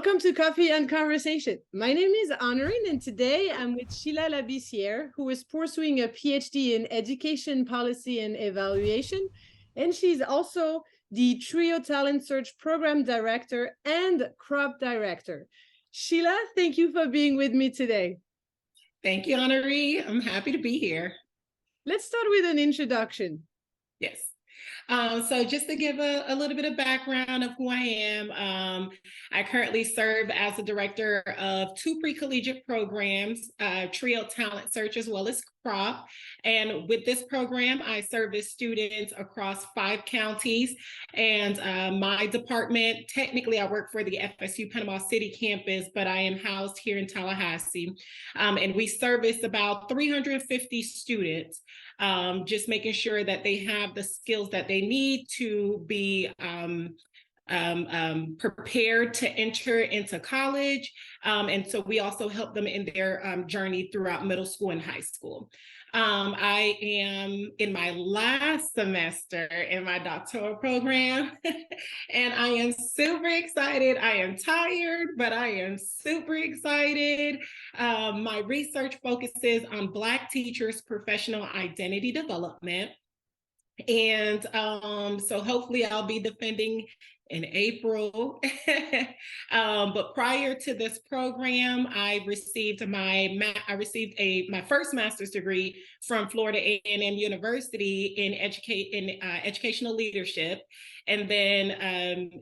Welcome to Coffee and Conversation. My name is Honorine, and today I'm with Sheila Labissiere, who is pursuing a PhD in Education Policy and Evaluation, and she's also the Trio Talent Search Program Director and Crop Director. Sheila, thank you for being with me today. Thank you, Honorine. I'm happy to be here. Let's start with an introduction. Yes. So just to give a little bit of background of who I am, I currently serve as the director of two pre-collegiate programs, Trio Talent Search as well as Crop. And with this program, I service students across 5 counties. And my department, technically I work for the FSU Panama City Campus, but I am housed here in Tallahassee. And we service about 350 students. Just making sure that they have the skills that they need to be prepared to enter into college. And so we also help them in their journey throughout middle school and high school. I am in my last semester in my doctoral program, and I am super excited. I am tired, but I am super excited. My research focuses on Black teachers' professional identity development. And so hopefully I'll be defending in April. But prior to this program, I received my first master's degree from Florida A&M University in educational leadership. And then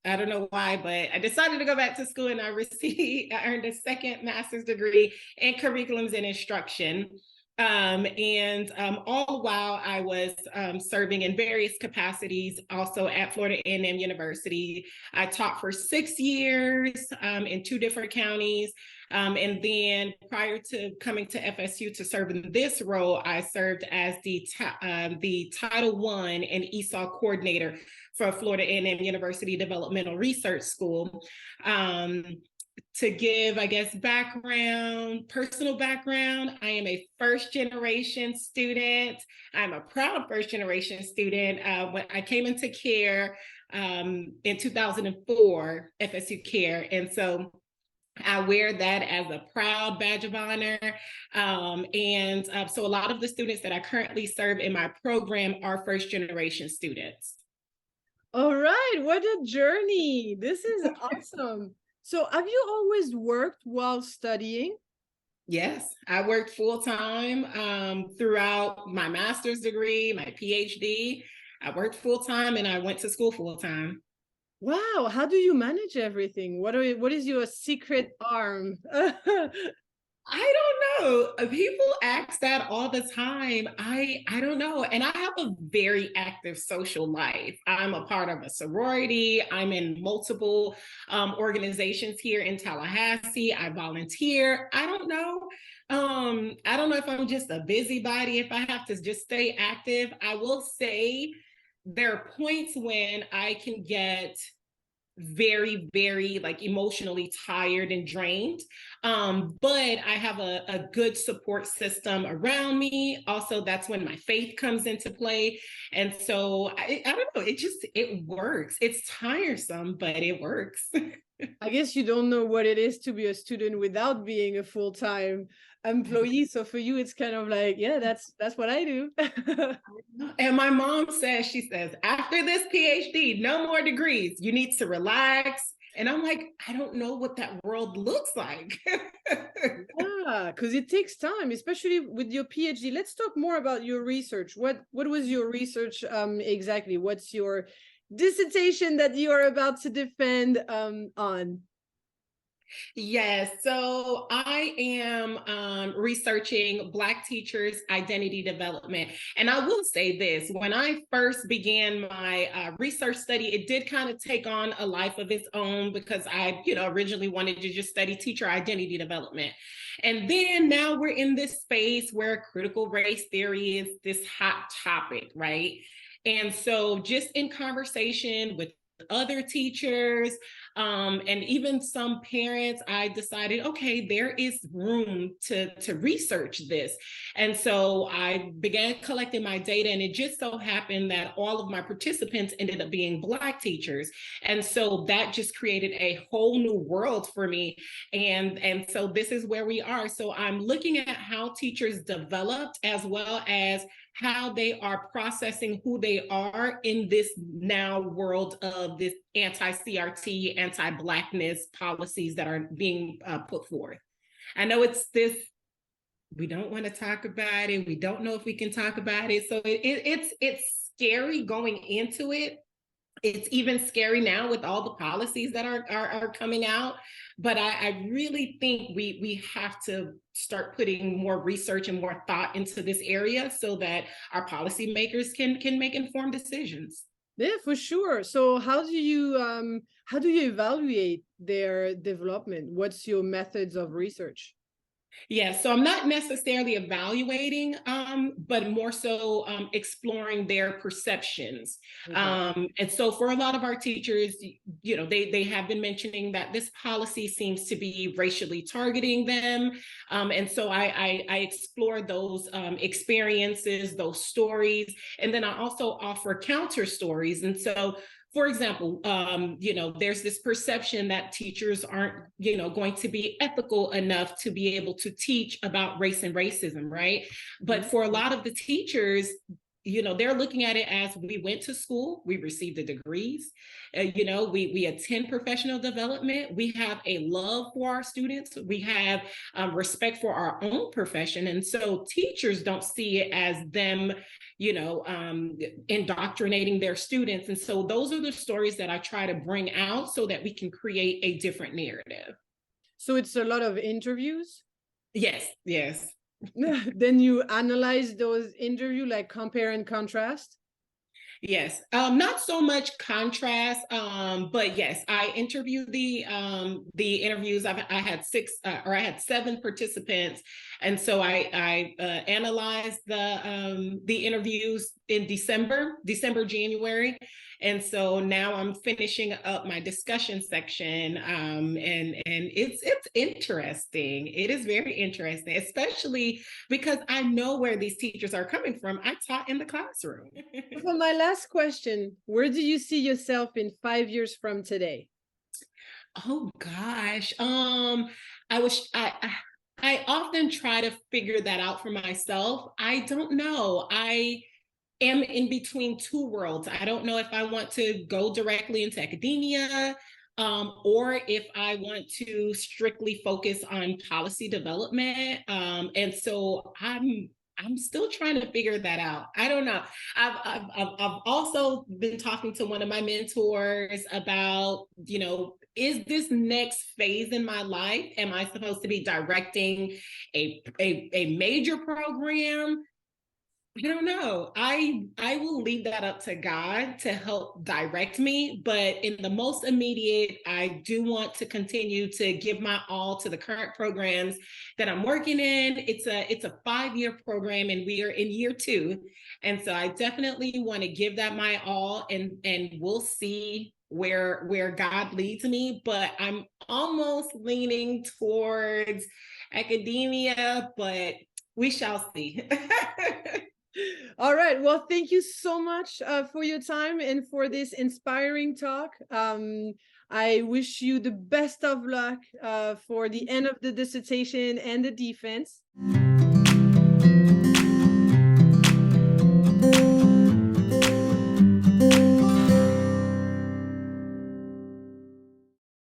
I don't know why, but I decided to go back to school and I earned a second master's degree in curriculums and instruction. All the while I was serving in various capacities, also at Florida A&M University. I taught for 6 years in 2 different counties. And then prior to coming to FSU to serve in this role, I served as the Title I and ESOL coordinator for Florida A&M University Developmental Research School. To give, I guess, personal background, I am a first-generation student. I'm a proud first-generation student. When I came into care in 2004, FSU Care, and so I wear that as a proud badge of honor. So a lot of the students that I currently serve in my program are first-generation students. All right, what a journey. This is awesome. So have you always worked while studying? Yes, I worked full-time throughout my master's degree, my PhD. I worked full-time and I went to school full-time. Wow, how do you manage everything? What is your secret arm? I don't know. People ask that all the time. I don't know. And I have a very active social life. I'm a part of a sorority. I'm in multiple organizations here in Tallahassee. I volunteer. I don't know. I don't know if I'm just a busybody, if I have to just stay active. I will say there are points when I can get very, very like emotionally tired and drained. But I have a good support system around me. Also, that's when my faith comes into play. And so I don't know, it works. It's tiresome, but it works. I guess you don't know what it is to be a student without being a full-time employee. So for you, it's kind of like, yeah, that's what I do. And my mom she says, after this PhD, no more degrees. You need to relax. And I'm like, I don't know what that world looks like. Yeah, because it takes time, especially with your PhD. Let's talk more about your research. What was your research exactly? What's your dissertation that you are about to defend on? Yes, so I am researching Black teachers' identity development. And I will say this, when I first began my research study, it did kind of take on a life of its own because I, originally wanted to just study teacher identity development. And then now we're in this space where critical race theory is this hot topic, right? And so just in conversation with other teachers, and even some parents, I decided, okay, there is room to research this. And so I began collecting my data, and it just so happened that all of my participants ended up being Black teachers. And so that just created a whole new world for me. And so this is where we are. So I'm looking at how teachers developed, as well as how they are processing who they are in this now world of this anti-CRT, anti-Blackness policies that are being put forth. I know it's this, we don't want to talk about it. We don't know if we can talk about it. So it's scary going into it. It's even scary now with all the policies that are coming out. But I really think we have to start putting more research and more thought into this area so that our policymakers can make informed decisions. Yeah, for sure. So how do you evaluate their development? What's your methods of research? Yeah, so I'm not necessarily evaluating, but more so exploring their perceptions. Okay. And so for a lot of our teachers, they have been mentioning that this policy seems to be racially targeting them. And so I explore those experiences, those stories, and then I also offer counter stories. And so, for example, there's this perception that teachers aren't, going to be ethical enough to be able to teach about race and racism, right? But for a lot of the teachers, they're looking at it as, we went to school, we received the degrees, we attend professional development, we have a love for our students, we have respect for our own profession. And so teachers don't see it as them, indoctrinating their students. And so those are the stories that I try to bring out so that we can create a different narrative. So it's a lot of interviews? Yes, yes. Then you analyze those interviews, like compare and contrast? Yes, not so much contrast, but yes, I interviewed the interviews. I had I had 7 participants, and so I analyzed the interviews in December, January, and so now I'm finishing up my discussion section, and it's interesting. It is very interesting, especially because I know where these teachers are coming from. I taught in the classroom. For my last question, where do you see yourself in 5 years from today? Oh gosh. I often try to figure that out for myself. I don't know. I am in between 2 worlds. I don't know if I want to go directly into academia, or if I want to strictly focus on policy development. And so I'm still trying to figure that out. I don't know. I've also been talking to one of my mentors about, is this next phase in my life, am I supposed to be directing a major program? I don't know. I will leave that up to God to help direct me. But in the most immediate, I do want to continue to give my all to the current programs that I'm working in. It's a 5-year program, and we are in year 2. And so I definitely want to give that my all, and we'll see where God leads me. But I'm almost leaning towards academia, but we shall see. All right. Well, thank you so much for your time and for this inspiring talk. I wish you the best of luck for the end of the dissertation and the defense.